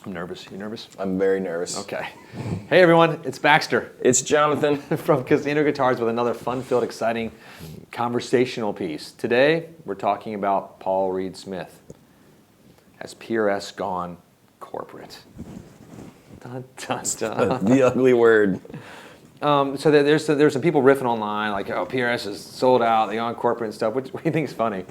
I'm nervous. You nervous? I'm very nervous. Okay. Hey everyone, it's Baxter It's Jonathan. from Casino Guitars with another fun-filled, exciting conversational piece. Today, we're talking about Paul Reed Smith. Has PRS gone corporate? Dun, dun, dun. The ugly word. So there's some people riffing online like, oh, PRS is sold out, they gone corporate and stuff, which we think is funny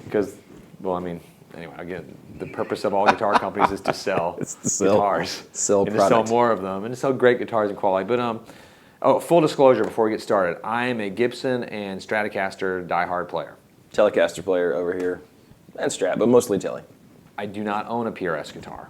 because, well, I mean, anyway, again, the purpose of all guitar companies is to sell guitars. Sell and product. to sell more of them and to sell great guitars and quality. But full disclosure before we get started, I am a Gibson and Stratocaster diehard player. Telecaster player over here. And Strat, but mostly Tele. I do not own a PRS guitar.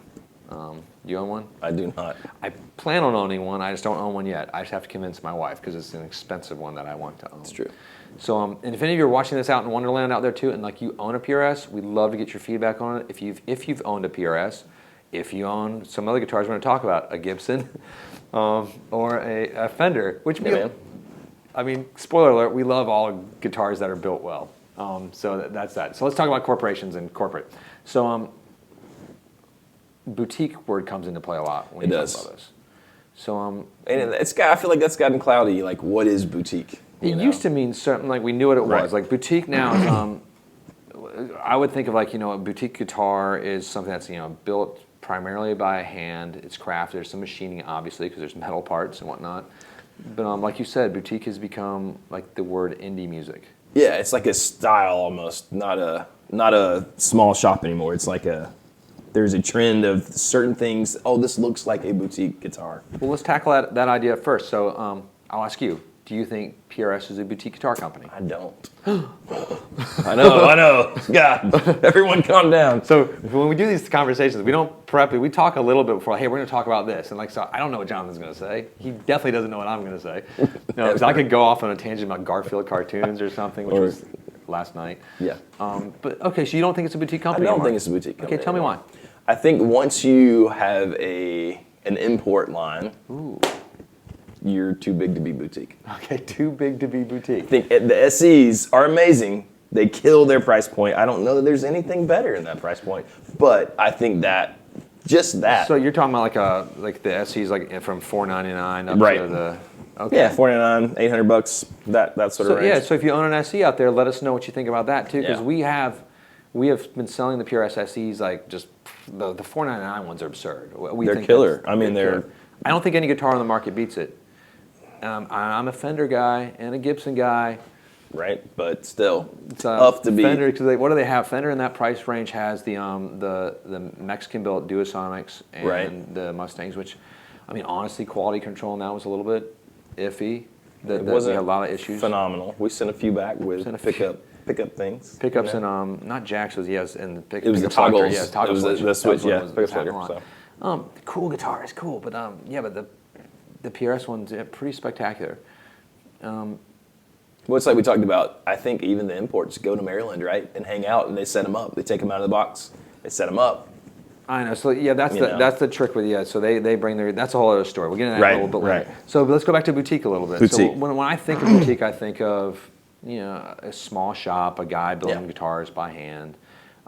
Do you own one? I do not. I plan on owning one. I just don't own one yet. I just have to convince my wife because it's an expensive one that I want to own. It's true. So, and if any of you are watching this out in Wonderland out there too, and like you own a PRS, we'd love to get your feedback on it. If you've owned a PRS, if you own some other guitars we're going to talk about, a Gibson, or a Fender, which I mean, spoiler alert, we love all guitars that are built well. So that's that. So let's talk about corporations and corporate. So boutique word comes into play a lot when you talk about this. So and I feel like that's gotten cloudy. Like, what is boutique? It used to mean something like we knew what it was. Like boutique now is, I would think of like, a boutique guitar is something that's, built primarily by hand. It's crafted. There's some machining, obviously, because there's metal parts and whatnot. But like you said, boutique has become like the word indie music. Yeah, it's like a style almost, not a small shop anymore. It's like there's a trend of certain things. Oh, this looks like a boutique guitar. Well, let's tackle that idea first. So I'll ask you. Do you think PRS is a boutique guitar company? I don't. I know. God, everyone calm down. So when we do these conversations, we don't prep it. We talk a little bit before, hey, we're going to talk about this. And so I don't know what Jonathan's going to say. He definitely doesn't know what I'm going to say. No, because I could go off on a tangent about Garfield cartoons or something, which was last night. Yeah. But okay, so you don't think it's a boutique company I don't anymore? think it's a boutique company. Okay, tell me why. I think once you have an import line, you're too big to be boutique. Okay, too big to be boutique. I think the SEs are amazing. They kill their price point. I don't know that there's anything better in that price point, but I think just that. So you're talking about like the SEs like from $499 up to the Yeah, $499, $800, that sort of range. Yeah, so if you own an SE out there, let us know what you think about that too, because Yeah. we have been selling the PRS SEs like just the $499 ones are absurd. They're killer. I mean, they're. I don't think any guitar on the market beats it. I'm a Fender guy and a Gibson guy. Right, but still, It's tough to beat. Fender, because what do they have? Fender in that price range has the Mexican-built Duosonics and the Mustangs, which, I mean, honestly, quality control now was a little bit iffy. It wasn't we had a lot of issues. Phenomenal. We sent a few back with pickup things. Pickups and not jacks was and the it was the toggles. Yeah, toggle it was the switch. Yeah, pickup switcher. So. Cool guitar is cool, but the PRS one's pretty spectacular. Well, it's like we talked about. I think even the imports go to Maryland, right, and hang out, and they set them up. They take them out of the box. They set them up. I know. So yeah, that's the trick with So they bring that's a whole other story. We'll get into that a little bit later. So let's go back to boutique a little bit. Boutique. So when I think of boutique, I think of a small shop, a guy building guitars by hand.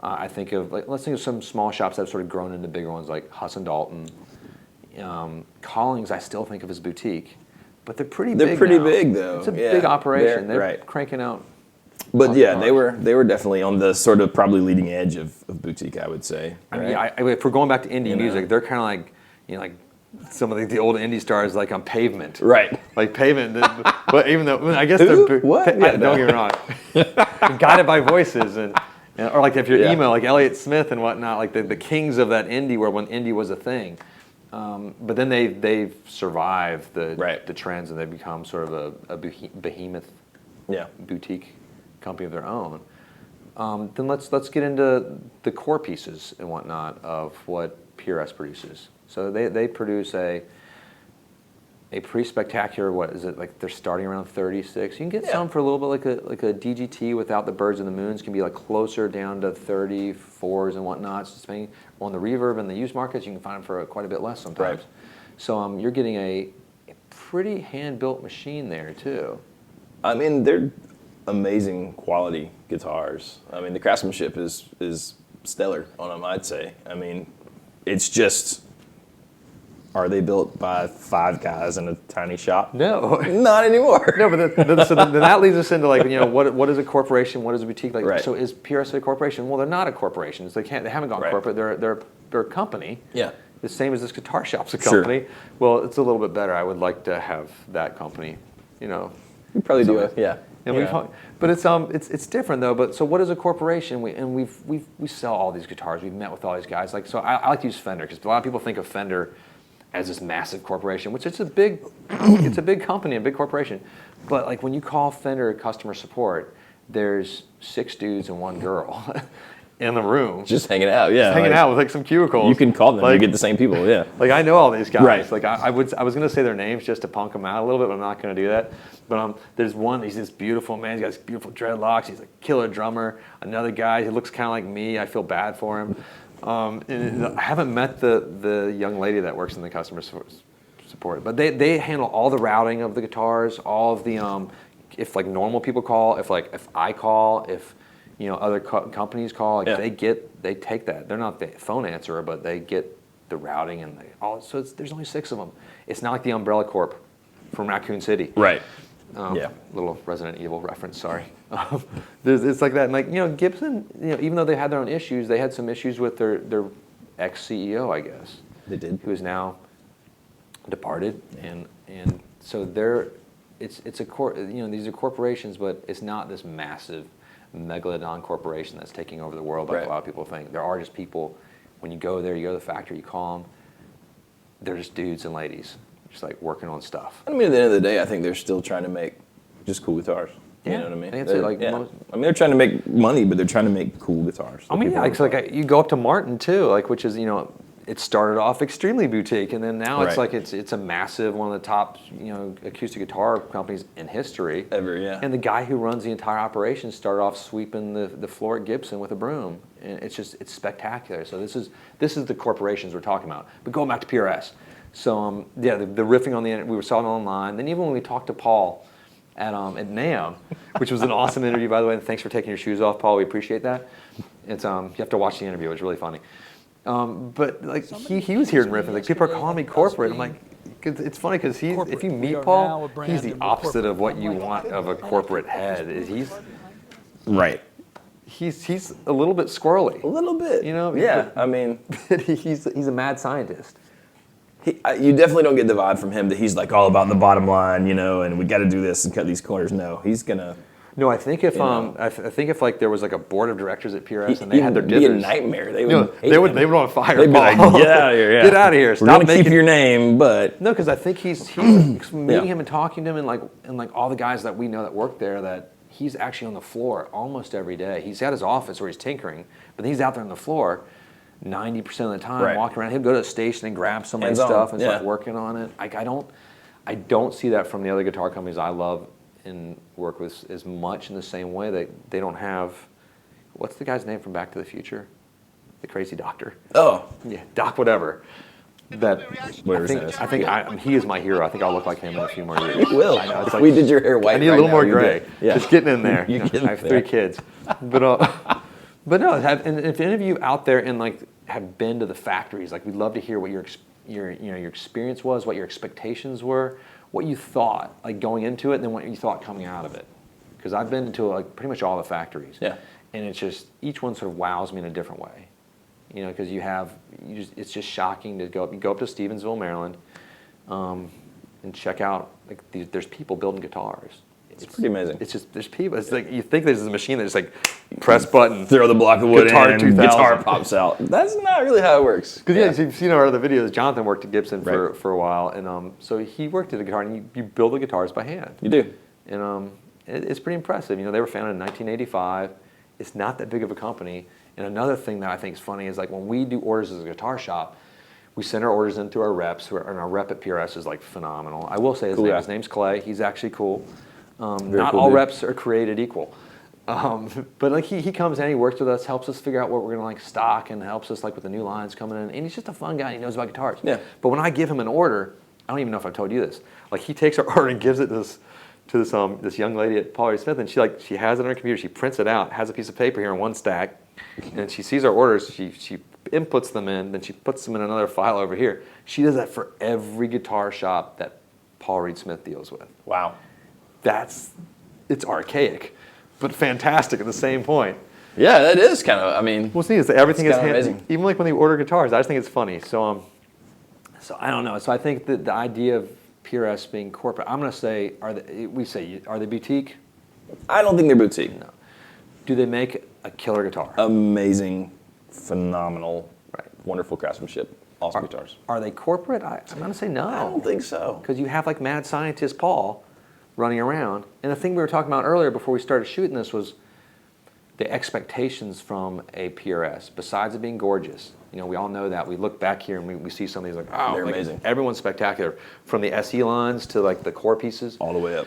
I think of let's think of some small shops that have sort of grown into bigger ones like Huss and Dalton. Callings, I still think of as boutique, but they're pretty big. They're pretty now. big though. It's a big operation. They're right. cranking out. But yeah, they were definitely on the sort of probably leading edge of boutique, I would say. Right? I mean, if we're going back to indie music, they're kind of like like some of the old indie stars like on Pavement. Right. Like Pavement. But even though I guess they're what? Don't get me wrong. Guided by Voices or like if you're emo, like Elliott Smith and whatnot, like the kings of that indie world when indie was a thing. But then they've survived the trends and they've become sort of a behemoth boutique company of their own. Then let's get into the core pieces and whatnot of what PRS produces. So they produce a pretty spectacular, what is it, like they're starting around 36. You can get some for a little bit like a DGT without the birds and the moons, can be like closer down to 34s and whatnot. So depending on the reverb and the used markets, you can find them for quite a bit less sometimes. Right. So you're getting a pretty hand-built machine there too. I mean, they're amazing quality guitars. I mean, the craftsmanship is stellar on them, I'd say. I mean, it's just Are they built by 5 guys in a tiny shop? No. Not anymore. No, but then that leads us into like, what is a corporation? What is a boutique? Like, Right. so is PRS a corporation? Well, they're not a corporation. They haven't gone Right. corporate. They're a company. Yeah. The same as this guitar shop's a Sure. company. Well, it's a little bit better. I would like to have that company, You probably do it. Yeah. And but it's different though. But so what is a corporation? We sell all these guitars. We've met with all these guys. Like, so I like to use Fender because a lot of people think of Fender as this massive corporation, which it's a big company, a big corporation. But like when you call Fender customer support, there's 6 dudes and 1 girl in the room, Just hanging out. Yeah. hanging out with like some cubicles. You can call them. Like, you get the same people. Yeah. like I know all these guys. Right. Like I was going to say their names just to punk them out a little bit, but I'm not going to do that. But there's one. He's this beautiful man. He's got these beautiful dreadlocks. He's a killer drummer. Another guy. He looks kind of like me. I feel bad for him. And I haven't met the young lady that works in the customer support, but they handle all the routing of the guitars, all of the if like normal people call, if I call, if other companies call, like they take that. They're not the phone answerer, but they get the routing and all. So there's only 6 of them. It's not like the Umbrella Corp from Raccoon City. Right. Little Resident Evil reference. Sorry. It's like that. And like Gibson. Even though they had their own issues, they had some issues with their ex CEO, I guess. They did. Who is now departed, and so it's a these are corporations, but it's not this massive megalodon corporation that's taking over the world like a lot of people think. There are just people. When you go there, you go to the factory, you call them. They're just dudes and ladies, just like working on stuff. I mean, at the end of the day, I think they're still trying to make just cool guitars. You know what I mean? I think it's I mean, they're trying to make money, but they're trying to make cool guitars. I mean, you go up to Martin too, which is it started off extremely boutique, and then now it's like it's a massive, one of the top acoustic guitar companies in history Ever, yeah. And the guy who runs the entire operation started off sweeping the floor at Gibson with a broom, and it's spectacular. So this is the corporations we're talking about. But going back to PRS, so the riffing on the internet, we saw it online. Then even when we talked to Paul at NAMM, which was an awesome interview, by the way, and thanks for taking your shoes off, Paul. We appreciate that. It's you have to watch the interview. It was really funny. But like he was hearing riffing. Like people are calling me corporate. I'm like, it's funny because if you meet Paul, he's the opposite of what you want of a corporate head. Right. He's a little bit squirrely. A little bit. Yeah. I mean, he's a mad scientist. You definitely don't get the vibe from him that he's like all about the bottom line, and we got to do this and cut these corners. No, he's gonna. No, I think if I think if like there was like a board of directors at PRS and they had their dinners, it'd be a nightmare. They would. They would want to fire. They'd be like, Paul. get out of here! Yeah. Get out of here! We're gonna keep your name, but no, because I think he's meeting him and talking to him and like all the guys that we know that work there, that he's actually on the floor almost every day. He's at his office where he's tinkering, but he's out there on the floor 90% of the time, walking around. He'll go to the station and grab somebody's stuff and start working on it. Like I don't see that from the other guitar companies I love and work with as much in the same way. That they don't have, what's the guy's name from Back to the Future? The crazy doctor. Oh. Yeah, Doc whatever. I think he is my hero. I think I'll look like him in a few more years. You will. I know, it's like, we did your hair white. I need a little more gray. Yeah. Just getting in there. I have 3 kids. But no, and if any of you out there and like have been to the factories, like we'd love to hear what your experience was, what your expectations were, what you thought like going into it, and then what you thought coming out of it. Because I've been to like pretty much all the factories. Yeah. And it's just each one sort of wows me in a different way. Because it's just shocking to go up. You go up to Stevensville, Maryland, and check out like there's people building guitars. It's pretty amazing. It's just there's people. It's like you think there's a machine that just like press button, throw the block of wood guitar in, and 2000. guitar pops out. That's not really how it works. Because you've seen our other videos. Jonathan worked at Gibson for a while, and so he worked at a guitar, and you build the guitars by hand. You do, and it's pretty impressive. They were founded in 1985. It's not that big of a company. And another thing that I think is funny is like when we do orders as a guitar shop, we send our orders in through our reps, and our rep at PRS is like phenomenal. I will say his name's Clay. He's actually cool. Not all reps are created equal. But like he comes in, he works with us, helps us figure out what we're gonna like stock, and helps us like with the new lines coming in. And he's just a fun guy. He knows about guitars. Yeah. But when I give him an order, I don't even know if I've told you this. Like he takes our order and gives it to this young lady at PRS Smith, and she has it on her computer. She prints it out, has a piece of paper here in one stack, and she sees our orders. She inputs them in, then she puts them in another file over here. She does that for every guitar shop that Paul Reed Smith deals with. Wow. It's archaic, but fantastic at the same point. Yeah, that is kind of, I mean. What's neat is that everything is amazing. Even like when they order guitars, I just think it's funny. So I don't know. So I think that the idea of PRS being corporate, I'm going to say, are they boutique? I don't think they're boutique. No. Do they make a killer guitar? Amazing, phenomenal, wonderful craftsmanship, awesome guitars. Are they corporate? I'm going to say no. I don't think so. Because you have like mad scientist Paul running around. And the thing we were talking about earlier before we started shooting this was the expectations from a PRS, besides it being gorgeous. You know, we all know that. We look back here and we see some of these like, oh, they're like, amazing. Everyone's spectacular. From the SE lines to like the core pieces. All the way up.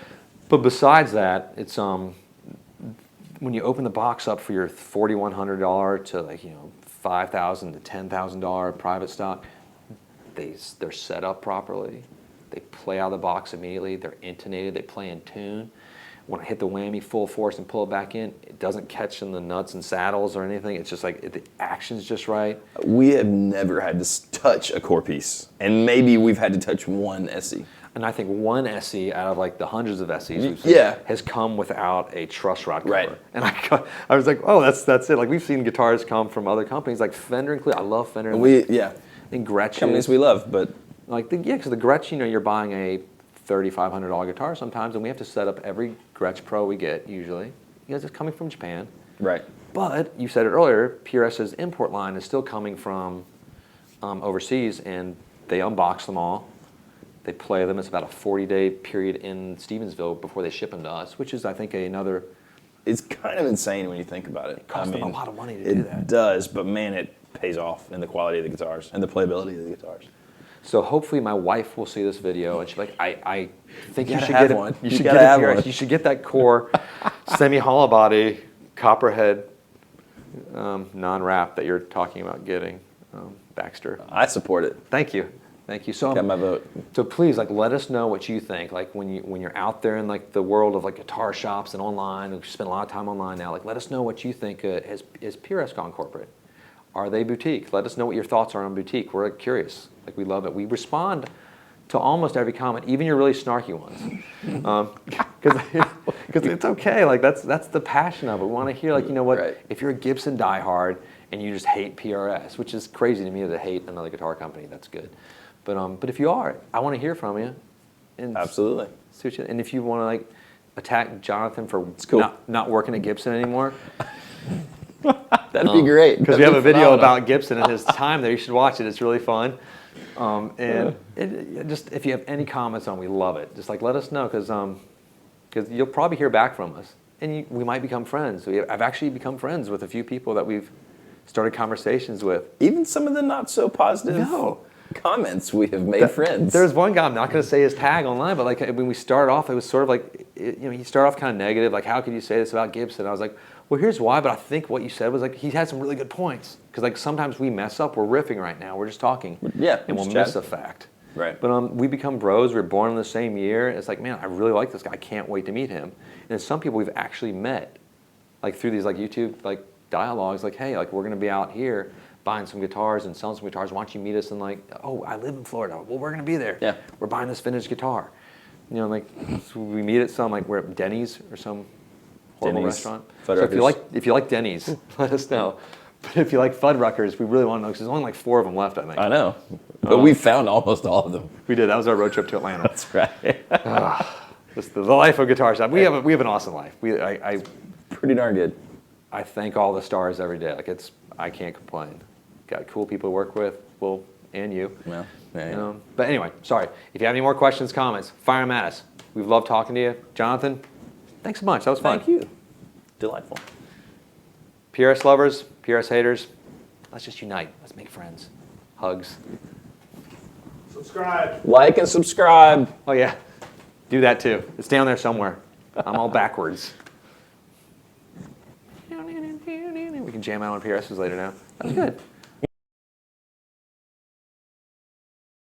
But besides that, it's when you open the box up for your $4,100 to like, you know, $5,000 to $10,000 private stock, they're set up properly. They play out of the box immediately. They're intonated. They play in tune. When I hit the whammy full force and pull it back in, it doesn't catch in the nuts and saddles or anything. It's just like the action's just right. We have never had to touch a core piece, and maybe we've had to touch one SE. And I think one SE out of like the hundreds of SEs we've seen has come without a truss rod cover. Right. And I was like, oh, that's it. Like we've seen guitars come from other companies like Fender included. I love Fender. And Gretsch. Companies we love, but like because the Gretsch, you know, you're buying a $3,500 guitar sometimes, and we have to set up every Gretsch Pro we get usually because it's coming from Japan. Right. But you said it earlier, PRS's import line is still coming from overseas, and they unbox them all. They play them. It's about a 40-day period in Stevensville before they ship them to us, which is, I think, another. It's kind of insane when you think about it. It costs them a lot of money to do that. It does, but man, it pays off in the quality of the guitars and the playability of the guitars. So hopefully my wife will see this video and she'll be like, I think you should have get one. You should get a PRS. You should get that core semi-hollow body copperhead non-wrap that you're talking about getting, Baxter. I support it. Thank you. So got my vote. So please, like, let us know what you think. Like when you're out there in like the world of like guitar shops and online, we spend a lot of time online now. Like, let us know what you think. Is PRS gone corporate? Are they boutique? Let us know what your thoughts are on boutique. We're like, curious. Like, we love it. We respond to almost every comment, even your really snarky ones, because it's okay. Like that's the passion of it. We want to hear, like, you know what? Right. If you're a Gibson diehard and you just hate PRS, which is crazy to me to hate another guitar company, that's good. But if you are, I want to hear from you. And Absolutely. And if you want to like attack Jonathan for not working at Gibson anymore. That'd be great. Because we have a video about Gibson and his time there. You should watch it. It's really fun. Just if you have any comments on, we love it. Just like let us know because you'll probably hear back from us, and we might become friends. I've actually become friends with a few people that we've started conversations with. Even some of the not so positive comments, we have made friends. There's one guy, I'm not going to say his tag online, but like when we started off, it was sort of like he started off kind of negative, like how could you say this about Gibson? I was like, well, here's why, but I think what you said was like he had some really good points. Because like sometimes we mess up, we're riffing right now, we're just talking, and we'll miss a fact. Right. But we become bros. We were born in the same year. It's like, man, I really like this guy. I can't wait to meet him. And some people we've actually met, like through these like YouTube like dialogues, like, hey, like we're gonna be out here buying some guitars and selling some guitars. Why don't you meet us? And like, oh, I live in Florida. Well, we're gonna be there. Yeah. We're buying this vintage guitar. You know, like so we meet at some like we're at Denny's or some horrible restaurant. So if you like Denny's, let us know. But if you like Fuddruckers, we really want to know because there's only like 4 of them left, I think. I know, but we found almost all of them. We did. That was our road trip to Atlanta. That's right. The life of Guitar Shop. We have an awesome life. Pretty darn good. I thank all the stars every day. Like I can't complain. Got cool people to work with. Well, and you. Well, yeah. You know? But anyway, sorry. If you have any more questions, comments, fire them at us. We've loved talking to you, Jonathan. Thanks so much. That was fun. Thank you. Delightful. PRS lovers, PRS haters, let's just unite. Let's make friends. Hugs. Subscribe. Like and subscribe. Oh yeah, do that too. It's down there somewhere. I'm all backwards. We can jam out on PRSs later now. That's good.